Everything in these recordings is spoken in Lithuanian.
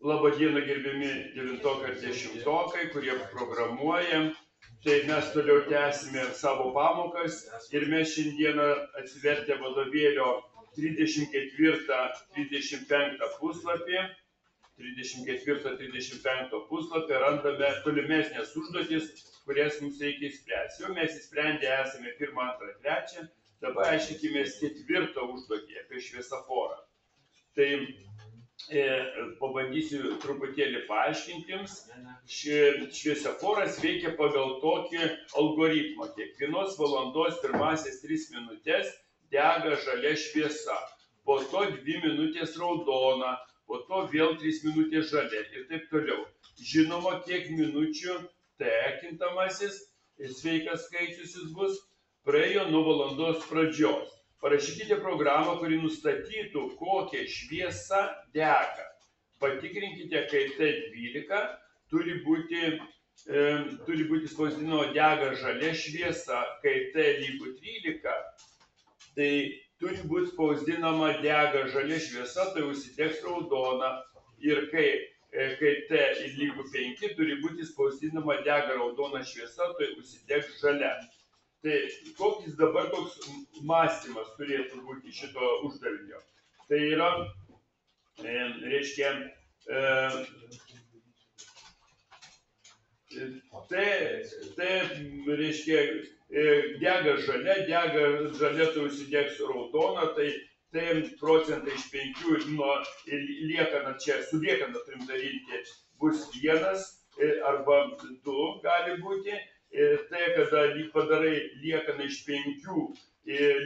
Labą dieną, gerbiami 9 ir 10, kurie programuojam. Tai mes toliau tęsime savo pamokas ir mes šiandieną atsivertę vadovėlio 34-35 puslapį. 34-35 puslapį randame tolimesnės užduotis, kurias mums reikia įspręsti. Jau mes įsprendę esame 1, 2, 3. Dabar aiškinkimės 4 užduotį apie šviesoforą. Tai pabandysiu truputėlį paaiškinti jums. Šviesoforas veikia pagal tokį algoritmą. Kiekvienos valandos pirmasias 3 minutės dega žalia šviesa, po to 2 minutės raudona, po to vėl 3 minutės žalia ir taip toliau. Žinoma, kiek minučių T kintamasis, sveikas skaičius jis bus, praėjo nuo valandos pradžios. Parašykite programą, kuri nustatytų, kokią šviesą dega. Patikrinkite, kai T12 turi būti spausdinama dega žalia šviesa, kai T lygu 13, tai turi būti spausdinama dega žalia šviesa, tai užsidegs raudona. Ir kai T lygu 5 turi būti spausdinama dega raudona šviesa, tai užsidegs žalia. Tai koks dabar toks mąstymas turėtų būti šito uždavinio? Tai yra, reiškia, dega žalia, tai užsidegs raudona, tai T procentai iš 5 nuo liekana čia, su liekana turim daryti, bus 1 arba 2 gali būti. Tai, kada padarai liekaną iš 5,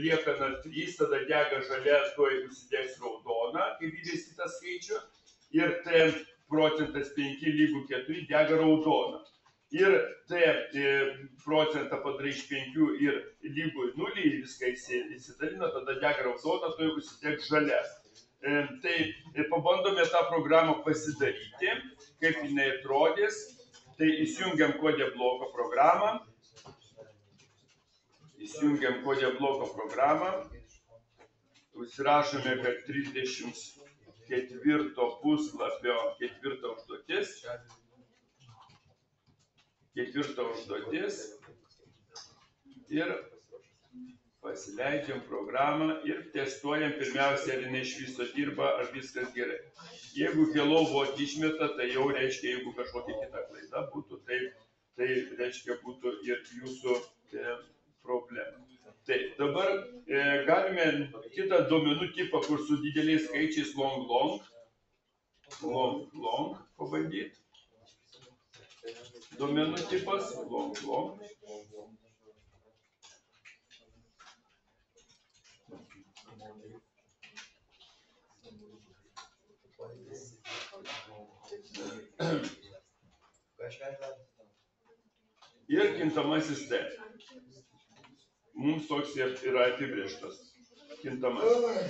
liekana 3, tada dega žalia, tuoj užsidegs raudona, kaip įvesti tą skaičių. Ir T procentas 5 lygu 4 dega raudona. Ir T procentą padarai iš 5 ir lygu 0 ir viską įsidalina, tada dega raudona, tuoj užsidegs žalia. Tai pabandome tą programą pasidaryti, kaip jinai atrodys. Tai įsijungiam kodė bloko programą. Užsirašome, kad 34 puslapio 4 užduotis. Ir pasileidžiam programą ir testuojam pirmiausia, ar jinai iš viso dirba, ar viskas gerai. Jeigu hello vot išmeta, tai jau reiškia, jeigu kažkokia kita klaida būtų, tai reiškia būtų ir jūsų problema. Tai dabar galime kitą duomenų tipą, kur su dideliais skaičiais long pabandyti. Duomenų tipas long. Ir kintamasis T. Mums toks yra apibrėžtas kintamasis.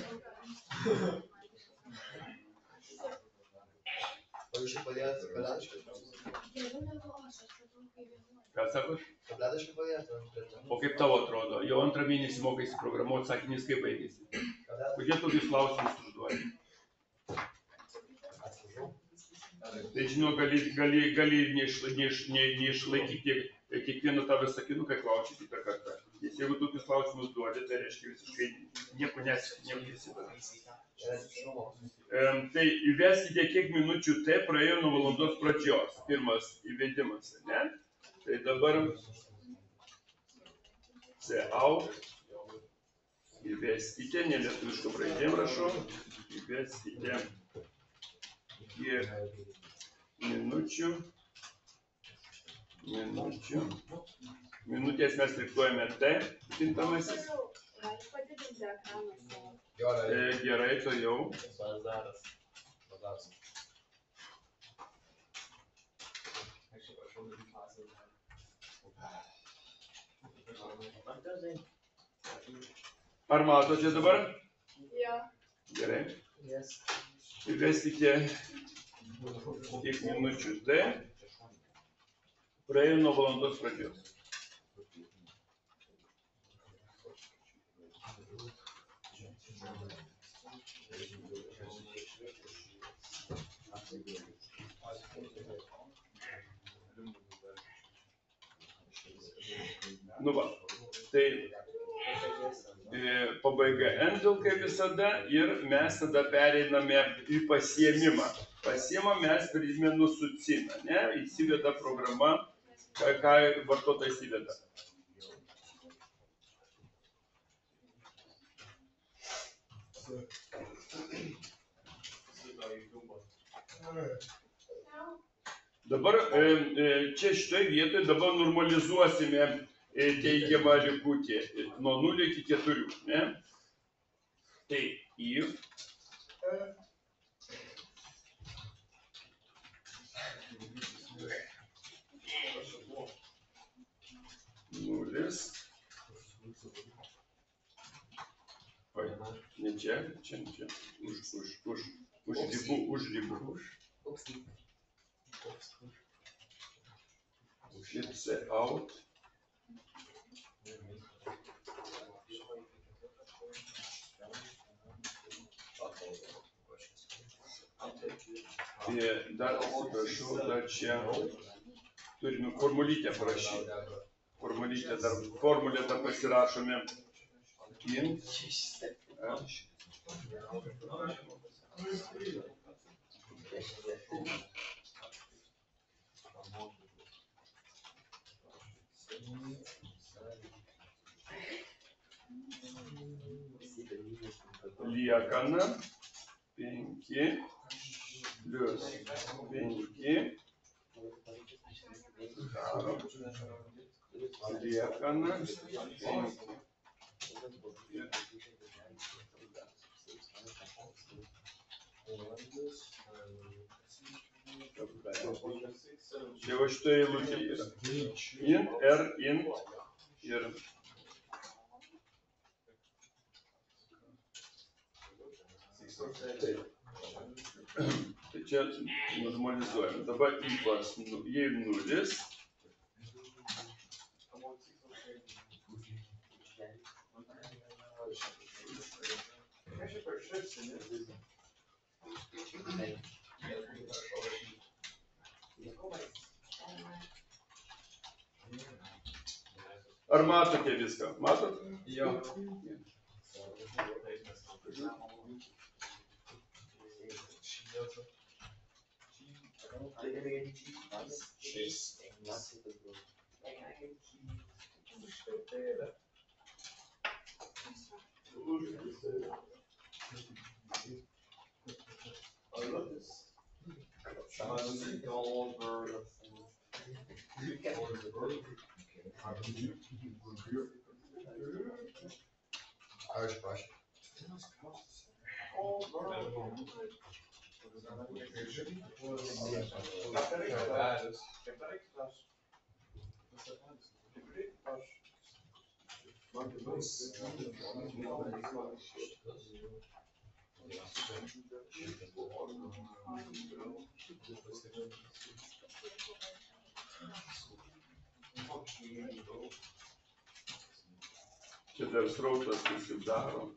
Ką sakot? O kaip tavo atrodo? Jau 2 mėnesį mokaisi programuoti, sakinys kaip baigėsi. Kodėl tokius klausimus užduodi? Tai žinau, gali neišlaikyti kiekvieną tavo sakinuką klausti kitą kartą. Nes jeigu tokius klausimus duodi, tai reiškia visiškai nieko nesidara. Tai įveskite, kiek minučių T praėjo nuo valandos pradžios. Pirmas įvedimas, ne? Tai dabar out. Įveskite, nelietuviško raidėm rašau. Įveskite kiek minučių. Minutės mes traktuojame T kintamasis. Gerai, to jau. Ar matote dabar? Gerai. Įveskite kiek minučių T praėjo nuo valandos pradžios. Nu va, tai pabaiga endel kaip visada ir mes tada pereiname į pasiėmimą. Pasiėmą mes primenu su CINA, ne? Įsiveda programa, ką vartotojas įveda. Dabar čia šitoje vietoje dabar normalizuosime teigiamą likutį nuo 0 iki 4. Ne? Tai if nulis, ne čia, už ribų. Ir C out. Dar atsiprašau, dar čia turime formulytę parašyti. Formulę dar pasirašome. Int. Liekana 5 plus 5 darom liekana 5. Čia va šitoje eilutėje yra. Int, R, int ir tai čia normalizuojam. Dabar ypas, jei nulis. Ar matote viską? Matot? Jo. Čia dar srautas susidaro.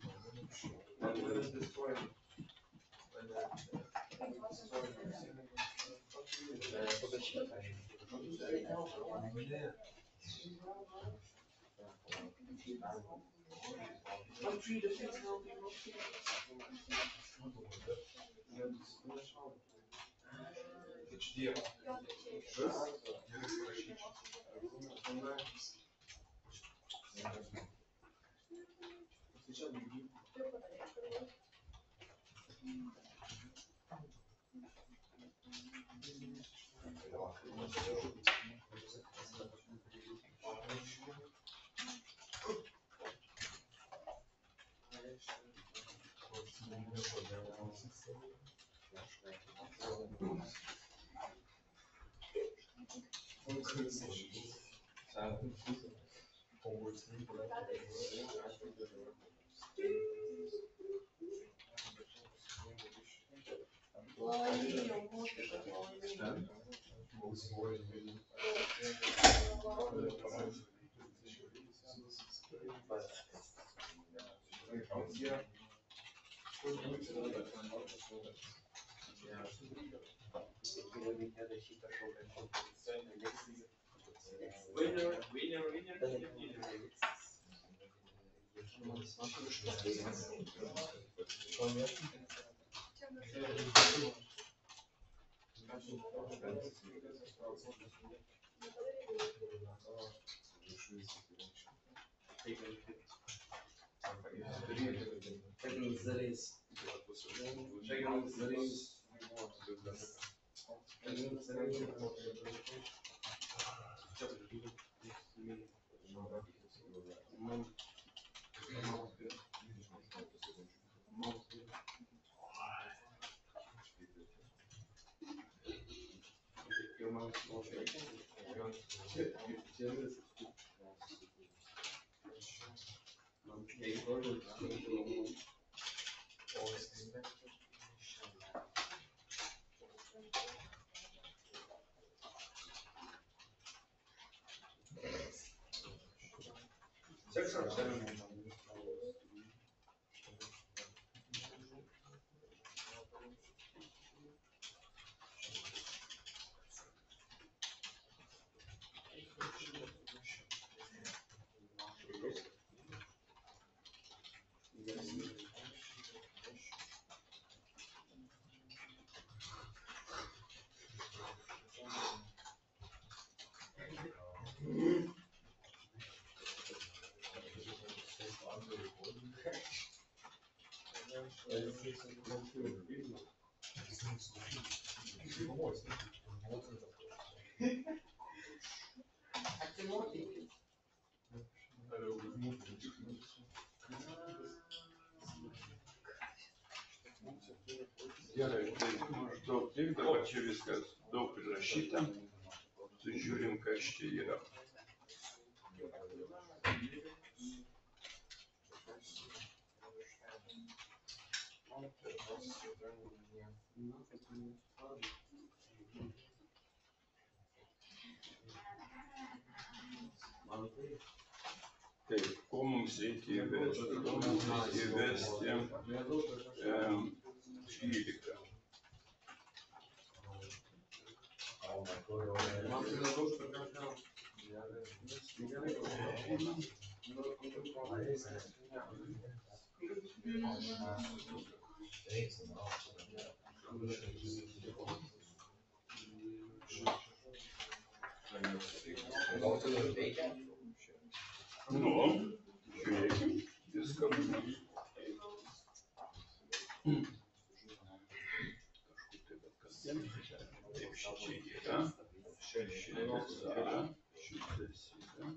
Gerai, tai maždaug taip, dabar čia viskas daug prirašyta. Žiūrim, kas čia yra. Tai ko mums reikia įvesti? Mums reikia įvesti 12. Nu, žiūrėkim, viską būna. Kažkur tai bet kasdien. Taip, šičia yra. Šitas yra. Šitas yra.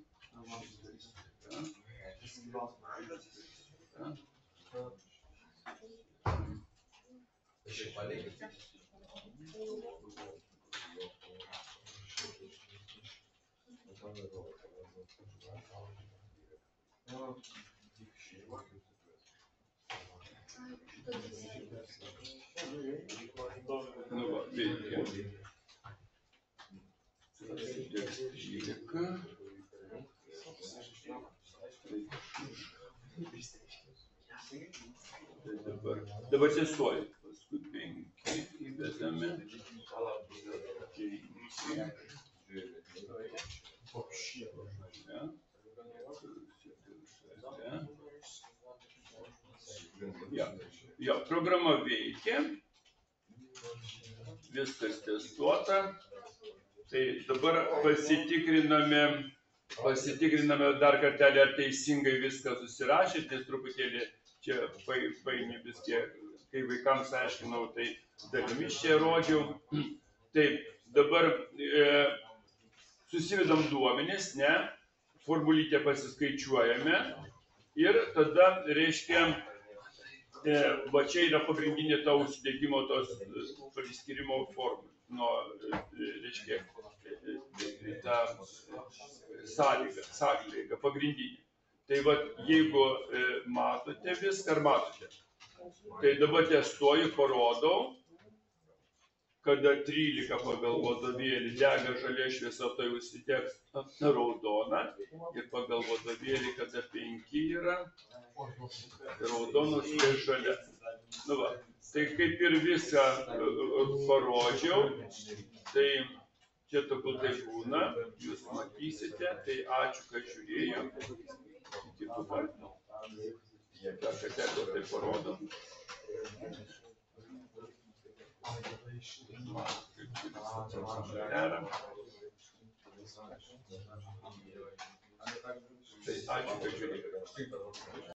Nu va, veikia. Teks 13. Dabar testuoju. Paskui 5 įvedame. 5. Jo, programa veikia. Viskas testuota. Tai dabar pasitikriname dar kartelį, ar teisingai viską susirašėt, nes truputėlį čia paini viskė, kai vaikams aiškinau, tai dalimis čia rodžiau. Taip, dabar susivedam duomenis, ne, formulytę pasiskaičiuojame ir tada, reiškia, va čia yra pagrindinė ta užsidegimo tos priskirimo formulė. Nu, reiškia, ta sąlyga pagrindinė. Tai va, jeigu matote viską, ar matote, tai dabar testuoju, parodau, kada 13 pagal vadovėlį dega žalia šviesa, tai užsidegs raudona, ir pagal vadovėlį, kada 5 yra, raudonas ir žalia. Nu va. Tai kaip ir viską parodžiau, tai Čia tokių tai būna, jūs matysite, tai ačiū, kad žiūrėjo. Iki kitų kartų. Dar kartelį tai parodo. Tai ačiū, kad žiūrėjo.